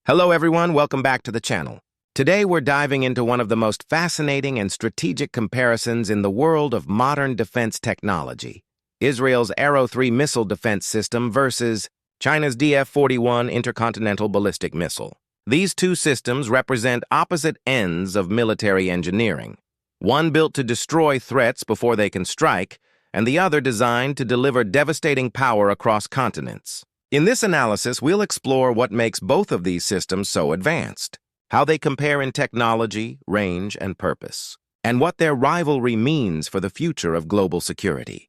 Hello everyone, welcome back to the channel. Today we're diving into one of the most fascinating and strategic comparisons in the world of modern defense technology. Israel's Arrow-3 missile defense system versus China's DF-41 intercontinental ballistic missile. These two systems represent opposite ends of military engineering. One built to destroy threats before they can strike, and the other designed to deliver devastating power across continents. In this analysis, we'll explore what makes both of these systems so advanced, how they compare in technology, range, and purpose, and what their rivalry means for the future of global security.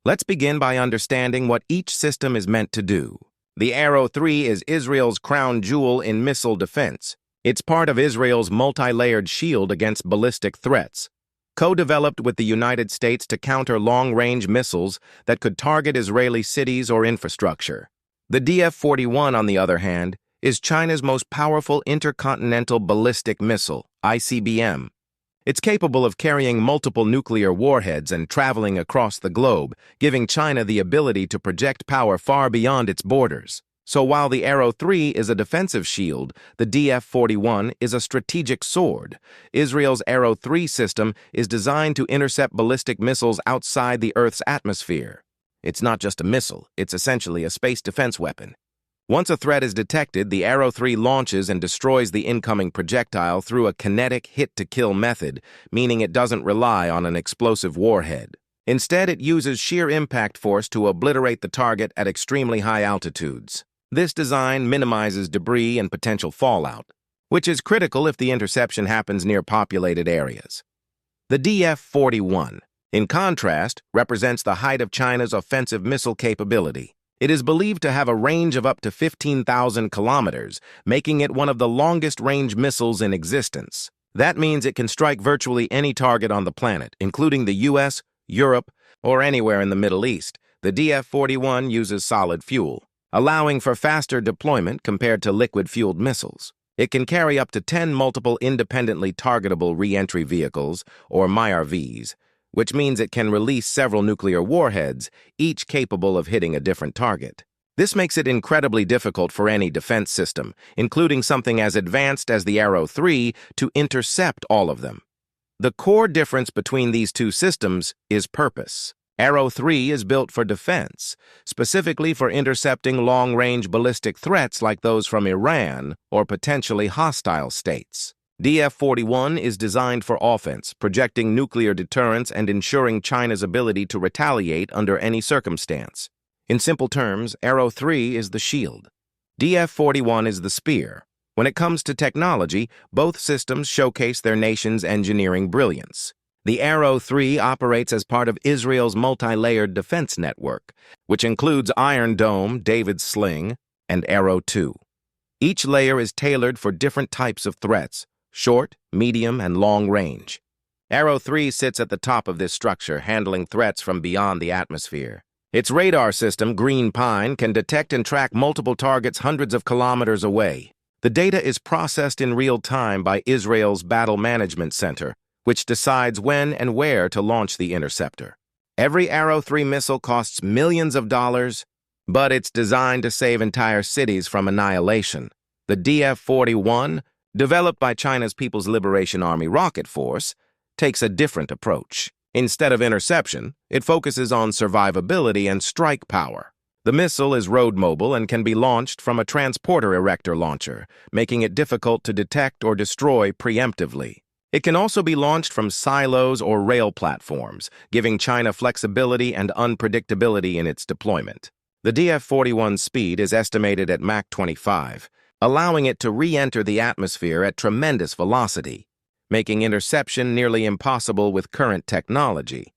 Let's begin by understanding what each system is meant to do. The Arrow-3 is Israel's crown jewel in missile defense. It's part of Israel's multi-layered shield against ballistic threats, co-developed with the United States to counter long-range missiles that could target Israeli cities or infrastructure. The DF-41, on the other hand, is China's most powerful intercontinental ballistic missile, ICBM. It's capable of carrying multiple nuclear warheads and traveling across the globe, giving China the ability to project power far beyond its borders. So while the Arrow-3 is a defensive shield, the DF-41 is a strategic sword. Israel's Arrow-3 system is designed to intercept ballistic missiles outside the Earth's atmosphere. It's not just a missile, it's essentially a space defense weapon. Once a threat is detected, the Arrow-3 launches and destroys the incoming projectile through a kinetic hit-to-kill method, meaning it doesn't rely on an explosive warhead. Instead, it uses sheer impact force to obliterate the target at extremely high altitudes. This design minimizes debris and potential fallout, which is critical if the interception happens near populated areas. The DF-41, in contrast, represents the height of China's offensive missile capability. It is believed to have a range of up to 15,000 kilometers, making it one of the longest-range missiles in existence. That means it can strike virtually any target on the planet, including the US, Europe, or anywhere in the Middle East. The DF-41 uses solid fuel, allowing for faster deployment compared to liquid-fueled missiles. It can carry up to 10 multiple independently targetable re-entry vehicles, or MIRVs, which means it can release several nuclear warheads, each capable of hitting a different target. This makes it incredibly difficult for any defense system, including something as advanced as the Arrow-3, to intercept all of them. The core difference between these two systems is purpose. Arrow-3 is built for defense, specifically for intercepting long-range ballistic threats like those from Iran or potentially hostile states. DF-41 is designed for offense, projecting nuclear deterrence and ensuring China's ability to retaliate under any circumstance. In simple terms, Arrow-3 is the shield. DF-41 is the spear. When it comes to technology, both systems showcase their nation's engineering brilliance. The Arrow-3 operates as part of Israel's multi-layered defense network, which includes Iron Dome, David's Sling, and Arrow-2. Each layer is tailored for different types of threats: short, medium, and long range. Arrow-3 sits at the top of this structure, handling threats from beyond the atmosphere. Its radar system, Green Pine, can detect and track multiple targets hundreds of kilometers away. The data is processed in real time by Israel's Battle Management Center, which decides when and where to launch the interceptor. Every Arrow-3 missile costs millions of dollars, but it's designed to save entire cities from annihilation. The DF-41, developed by China's People's Liberation Army Rocket Force, takes a different approach. Instead of interception, it focuses on survivability and strike power. The missile is road mobile and can be launched from a transporter erector launcher, making it difficult to detect or destroy preemptively. It can also be launched from silos or rail platforms, giving China flexibility and unpredictability in its deployment. The DF-41's speed is estimated at Mach 25, allowing it to re-enter the atmosphere at tremendous velocity, making interception nearly impossible with current technology.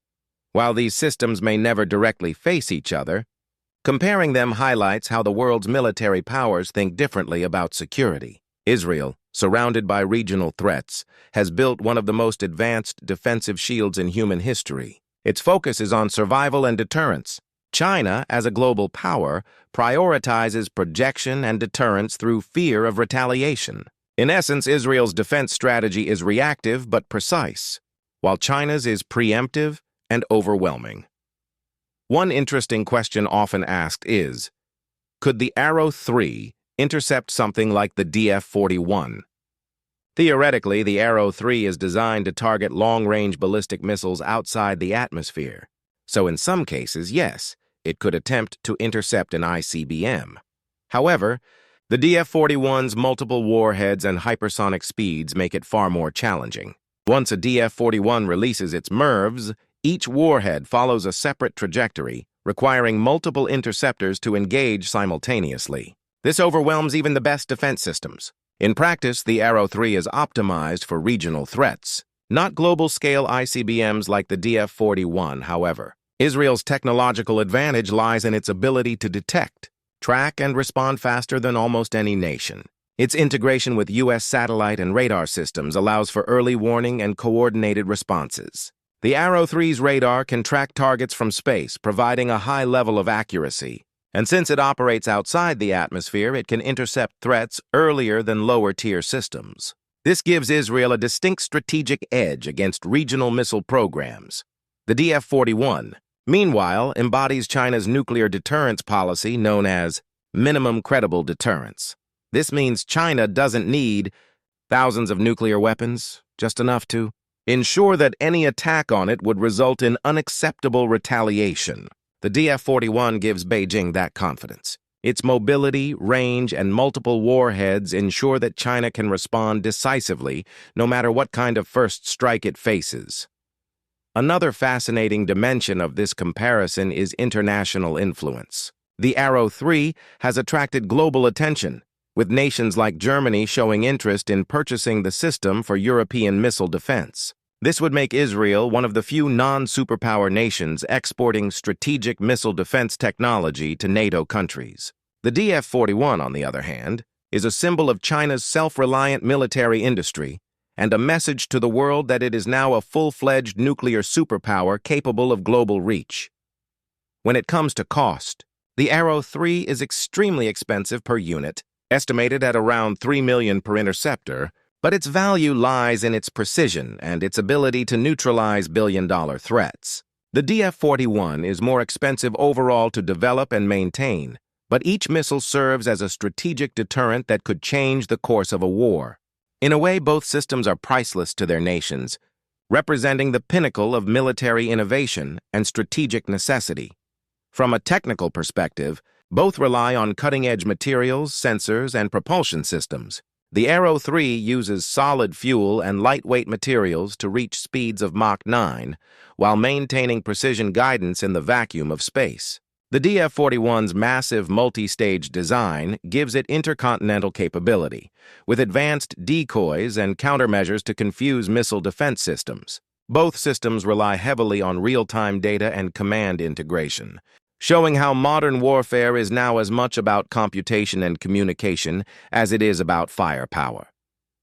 While these systems may never directly face each other, comparing them highlights how the world's military powers think differently about security. Israel, surrounded by regional threats, has built one of the most advanced defensive shields in human history. Its focus is on survival and deterrence. China, as a global power, prioritizes projection and deterrence through fear of retaliation. In essence, Israel's defense strategy is reactive but precise, while China's is preemptive and overwhelming. One interesting question often asked is, could the Arrow-3 intercept something like the DF-41. Theoretically, the Arrow-3 is designed to target long-range ballistic missiles outside the atmosphere. So in some cases, yes, it could attempt to intercept an ICBM. However, the DF-41's multiple warheads and hypersonic speeds make it far more challenging. Once a DF-41 releases its MIRVs, each warhead follows a separate trajectory, requiring multiple interceptors to engage simultaneously. This overwhelms even the best defense systems. In practice, the Arrow-3 is optimized for regional threats, not global-scale ICBMs like the DF-41, however. Israel's technological advantage lies in its ability to detect, track, and respond faster than almost any nation. Its integration with U.S. satellite and radar systems allows for early warning and coordinated responses. The Arrow-3's radar can track targets from space, providing a high level of accuracy. And since it operates outside the atmosphere, it can intercept threats earlier than lower-tier systems. This gives Israel a distinct strategic edge against regional missile programs. The DF-41, meanwhile, embodies China's nuclear deterrence policy known as minimum credible deterrence. This means China doesn't need thousands of nuclear weapons, just enough to ensure that any attack on it would result in unacceptable retaliation. The DF-41 gives Beijing that confidence. Its mobility, range, and multiple warheads ensure that China can respond decisively no matter what kind of first strike it faces. Another fascinating dimension of this comparison is international influence. The Arrow-3 has attracted global attention, with nations like Germany showing interest in purchasing the system for European missile defense. This would make Israel one of the few non-superpower nations exporting strategic missile defense technology to NATO countries. The DF-41, on the other hand, is a symbol of China's self-reliant military industry and a message to the world that it is now a full-fledged nuclear superpower capable of global reach. When it comes to cost, the Arrow-3 is extremely expensive per unit, estimated at around $3 million per interceptor, but its value lies in its precision and its ability to neutralize billion-dollar threats. The DF-41 is more expensive overall to develop and maintain, but each missile serves as a strategic deterrent that could change the course of a war. In a way, both systems are priceless to their nations, representing the pinnacle of military innovation and strategic necessity. From a technical perspective, both rely on cutting-edge materials, sensors, and propulsion systems. The Arrow-3 uses solid fuel and lightweight materials to reach speeds of Mach 9, while maintaining precision guidance in the vacuum of space. The DF-41's massive multi-stage design gives it intercontinental capability, with advanced decoys and countermeasures to confuse missile defense systems. Both systems rely heavily on real-time data and command integration, showing how modern warfare is now as much about computation and communication as it is about firepower.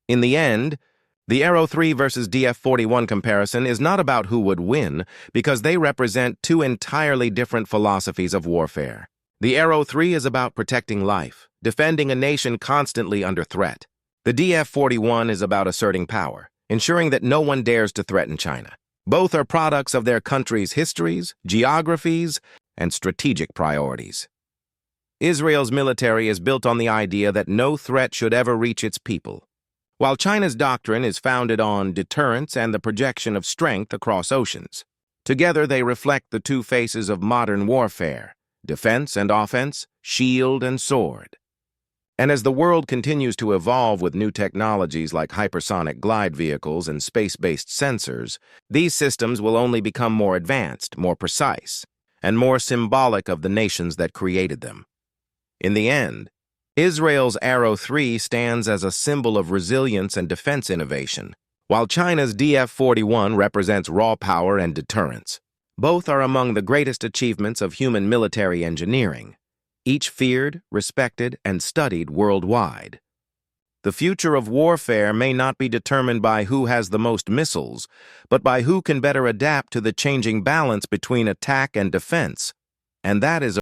In the end, the Arrow-3 versus DF-41 comparison is not about who would win, because they represent two entirely different philosophies of warfare. The Arrow-3 is about protecting life, defending a nation constantly under threat. The DF-41 is about asserting power, ensuring that no one dares to threaten China. Both are products of their country's histories, geographies, and strategic priorities. Israel's military is built on the idea that no threat should ever reach its people, while China's doctrine is founded on deterrence and the projection of strength across oceans. Together, they reflect the two faces of modern warfare: defense and offense, shield and sword. And as the world continues to evolve with new technologies like hypersonic glide vehicles and space-based sensors, these systems will only become more advanced, more precise, and more symbolic of the nations that created them. In the end, Israel's Arrow-3 stands as a symbol of resilience and defense innovation, while China's DF-41 represents raw power and deterrence. Both are among the greatest achievements of human military engineering, each feared, respected, and studied worldwide. The future of warfare may not be determined by who has the most missiles, but by who can better adapt to the changing balance between attack and defense, and that is